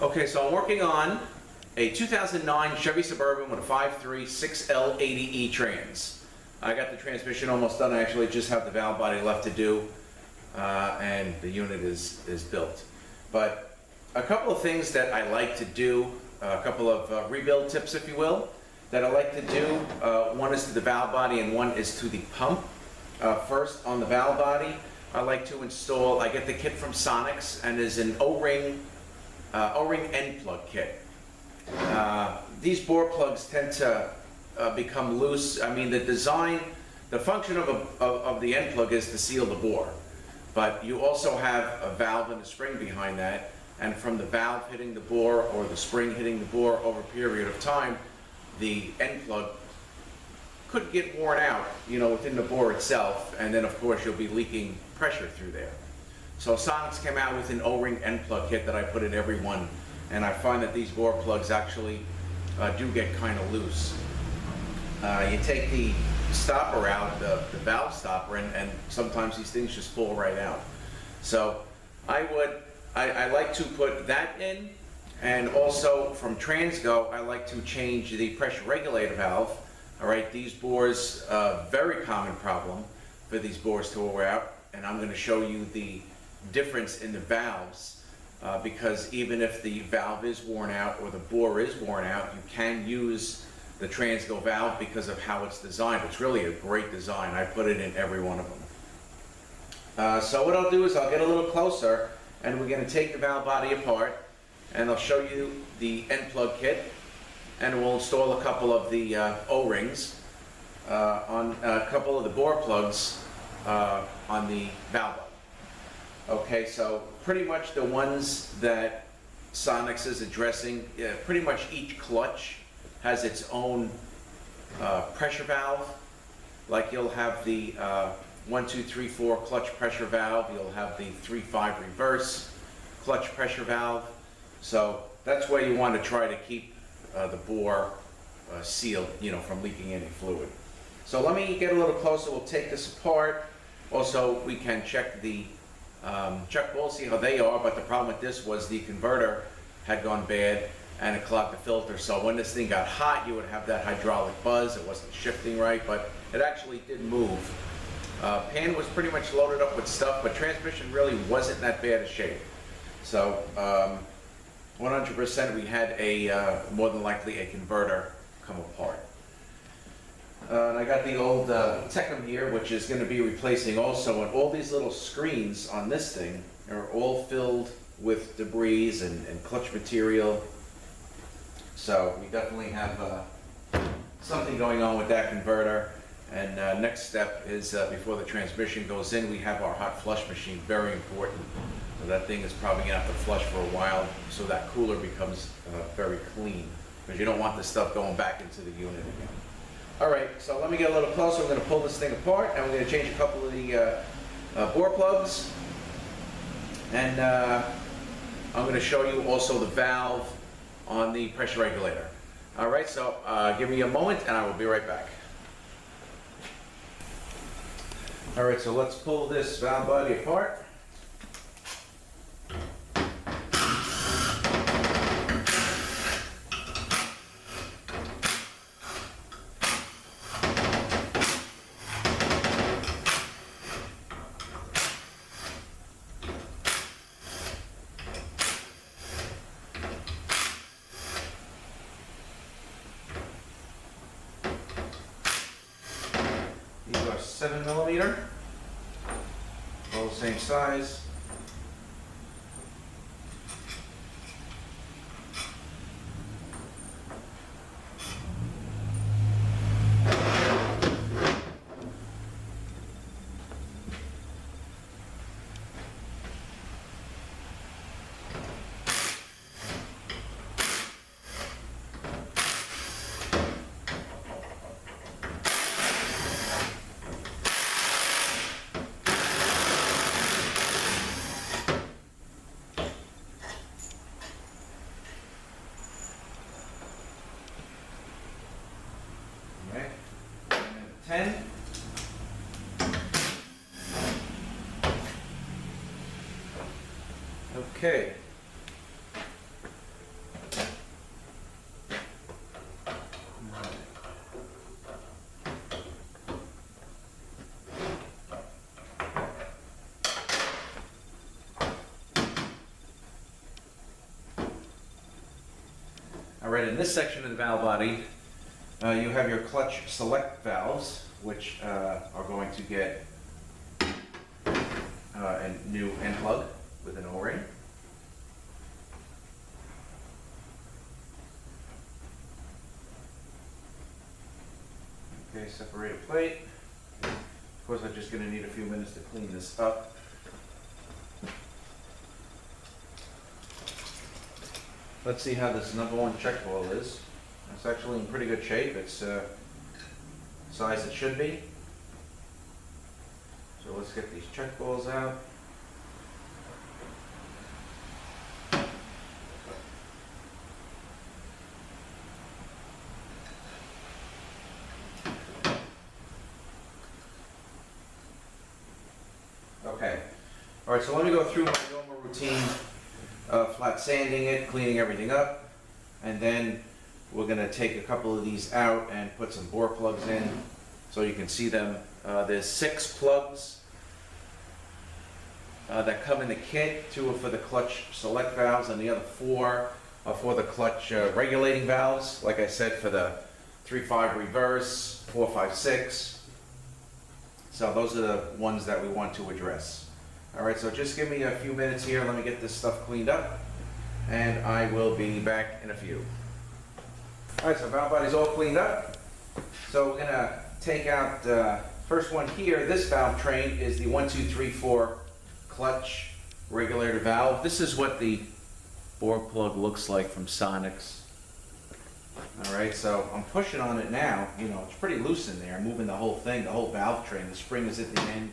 Okay, so I'm working on a 2009 Chevy Suburban with a 5.3 6L80E trans. I got the transmission almost done. I actually just have the valve body left to do, and the unit is built. But a couple of things that I like to do, a couple of rebuild tips, if you will, that I like to do. One is to the valve body and one is to the pump. First, on the valve body, I like to install, I get the kit from Sonnax, and is an O-ring end plug kit. These bore plugs tend to become loose. I mean, the design, the function of the end plug is to seal the bore, but you also have a valve and a spring behind that, and from the valve hitting the bore or the spring hitting the bore over a period of time, the end plug could get worn out, you know, within the bore itself, and then of course you'll be leaking pressure through there. So Sonnax came out with an O-ring end plug kit that I put in every one, and I find that these bore plugs actually do get kind of loose. You take the stopper out, the valve stopper, and sometimes these things just fall right out. So I like to put that in, and also from Transgo I like to change the pressure regulator valve. All right, these bores, very common problem for these bores to wear out, and I'm going to show you the difference in the valves, because even if the valve is worn out or the bore is worn out, you can use the Transgo valve because of how it's designed. It's really a great design. I put it in every one of them. So what I'll do is I'll get a little closer, and we're going to take the valve body apart, and I'll show you the end plug kit, and we'll install a couple of the O-rings on a couple of the bore plugs on the valve body. Okay, so pretty much the ones that Sonnax is addressing, pretty much each clutch has its own pressure valve. Like you'll have the 1, 2, 3, 4 clutch pressure valve. You'll have the 3, 5 reverse clutch pressure valve. So that's where you want to try to keep the bore sealed, you know, from leaking any fluid. So let me get a little closer. We'll take this apart. Also, we can check the check balls, see how they are, but the problem with this was the converter had gone bad and it clogged the filter. So when this thing got hot, you would have that hydraulic buzz. It wasn't shifting right, but it actually did move. Pan was pretty much loaded up with stuff, but transmission really wasn't that bad a shape. So 100% we had a more than likely a converter come apart. And I got the old Techum here, which is going to be replacing also, and all these little screens on this thing are all filled with debris and clutch material. So we definitely have something going on with that converter. And next step is before the transmission goes in, we have our hot flush machine, very important. So that thing is probably going to have to flush for a while so that cooler becomes very clean, because you don't want this stuff going back into the unit again. All right, so let me get a little closer. We're going to pull this thing apart, and we're going to change a couple of the bore plugs. And I'm going to show you also the valve on the pressure regulator. All right, so give me a moment, and I will be right back. All right, so let's pull this valve body apart. These are 7mm, all the same size. Okay, and 10. Okay. right, in this section of the valve body, you have your clutch select valves, which are going to get a new end plug with an O-ring. Okay, separator plate. Of course, I'm just going to need a few minutes to clean this up. Let's see how this number 1 check ball is. It's actually in pretty good shape. It's size it should be. So let's get these check balls out. Okay. All right, so let me go through my normal routine of flat sanding it, cleaning everything up, and then we're going to take a couple of these out and put some bore plugs in so you can see them. There's 6 plugs that come in the kit. 2 are for the clutch select valves and the other 4 are for the clutch regulating valves. Like I said, for the 3-5 reverse, 4-5-6. So those are the ones that we want to address. All right, so just give me a few minutes here. Let me get this stuff cleaned up, and I will be back in a few. All right, so valve body's all cleaned up. So we're gonna take out first one here. This valve train is the 1, 2, 3, 4 clutch regulator valve. This is what the bore plug looks like from Sonnax. All right, so I'm pushing on it now. You know, it's pretty loose in there. I'm moving the whole thing, the whole valve train. The spring is at the end,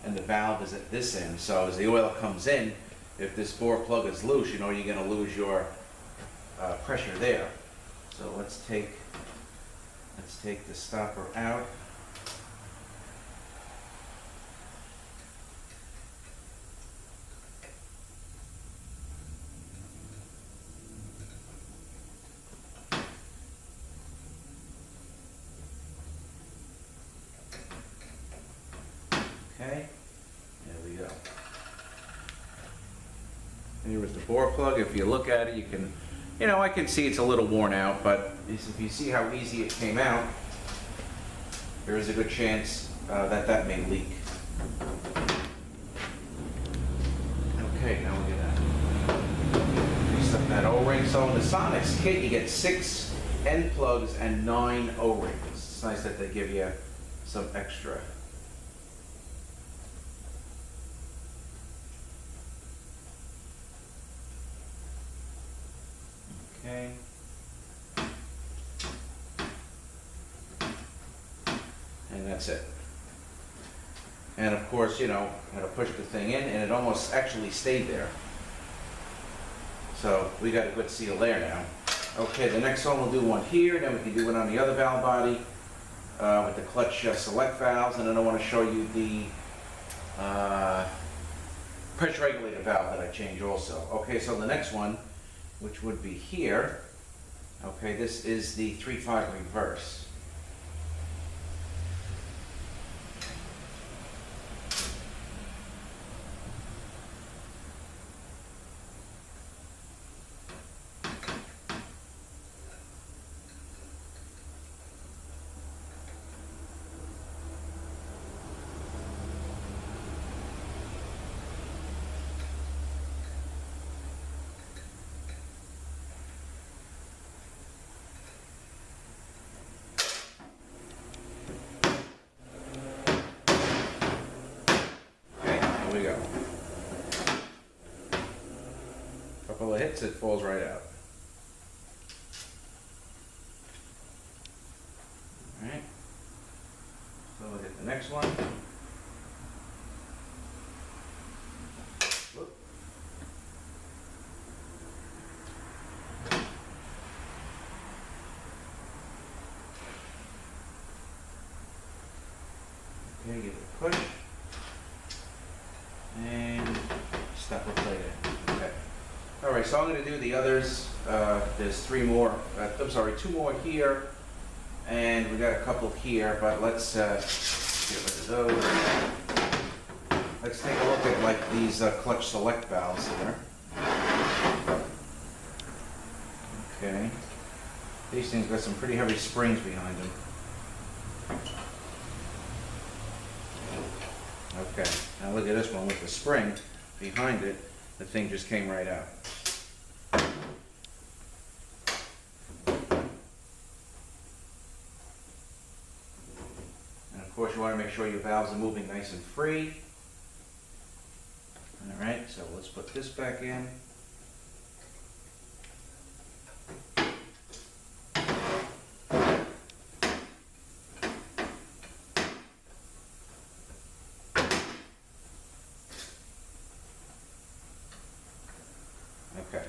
and the valve is at this end. So as the oil comes in, if this bore plug is loose, you know you're going to lose your pressure there. So let's take the stopper out. Okay, there we go. And here is the bore plug. If you look at it, you can, you know, I can see it's a little worn out, but if you see how easy it came out, there is a good chance that may leak. Okay, now we're gonna grease up that O-ring. So in the Sonnax kit, you get 6 end plugs and 9 O-rings. It's nice that they give you some extra. Okay. And that's it. And of course, you know, I'm gonna push the thing in, and it almost actually stayed there. So we got a good seal there now. Okay, the next one we'll do one here, then we can do it on the other valve body with the clutch select valves, and then I want to show you the pressure regulator valve that I changed also. Okay, so the next one, which would be here. Okay, this is the 3-5 reverse. We go. Couple of hits, it falls right out. All right. So we'll get the next one. Whoop. Okay, give it a push. And step a plate in. Okay. All right, so I'm going to do the others. There's 3 more. I'm sorry, 2 more here, and we got a couple here. But let's get rid of those. Let's take a look at like these clutch select valves here. Okay. These things got some pretty heavy springs behind them. Okay, now look at this one with the spring behind it. The thing just came right out. And of course you want to make sure your valves are moving nice and free. Alright, so let's put this back in. Okay.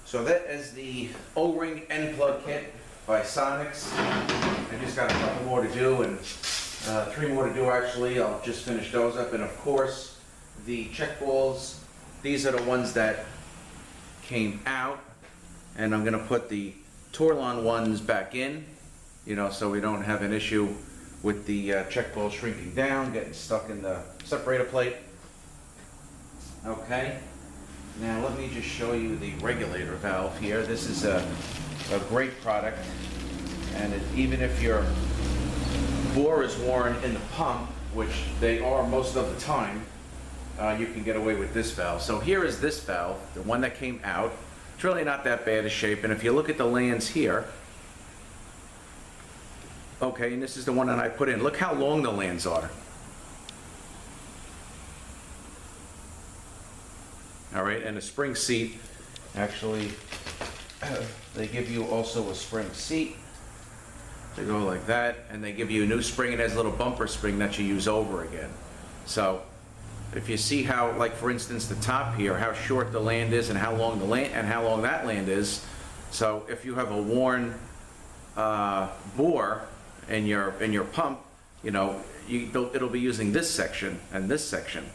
So that is the O-ring end plug kit by Sonnax. I just got a couple more to do, and 3 more to do actually. I'll just finish those up. And of course, the check balls, these are the ones that came out, and I'm going to put the Torlon ones back in, you know, so we don't have an issue with the check balls shrinking down, getting stuck in the separator plate. Okay. Now let me just show you the regulator valve here. This is a great product, and even if your bore is worn in the pump, which they are most of the time, you can get away with this valve. So here is this valve, the one that came out. It's really not that bad a shape, and if you look at the lands here, okay, and this is the one that I put in. Look how long the lands are. All right, and a spring seat, actually, they give you also a spring seat to go like that, and they give you a new spring. It has a little bumper spring that you use over again. So if you see how, like for instance, the top here, how short the land is and how long the land and how long that land is. So if you have a worn bore in your pump, you know, it'll be using this section and this section.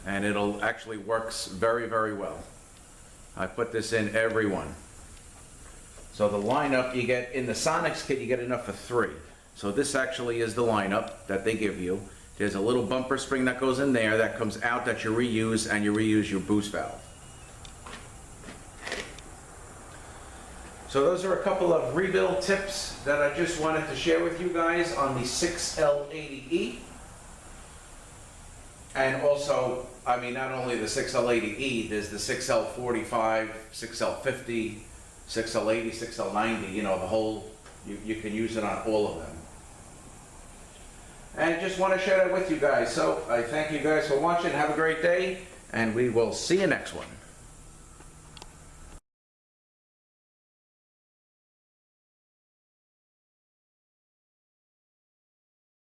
And it'll actually works very, very well. I put this in every one. So the lineup you get in the Sonnax kit, you get enough for 3. So this actually is the lineup that they give you. There's a little bumper spring that goes in there that comes out that you reuse, and you reuse your boost valve. So those are a couple of rebuild tips that I just wanted to share with you guys on the 6L80E. And also, I mean, not only the 6L80E, there's the 6L45, 6L50, 6L80, 6L90, you know, the whole, you can use it on all of them. And just want to share that with you guys. So I thank you guys for watching. Have a great day, and we will see you next one.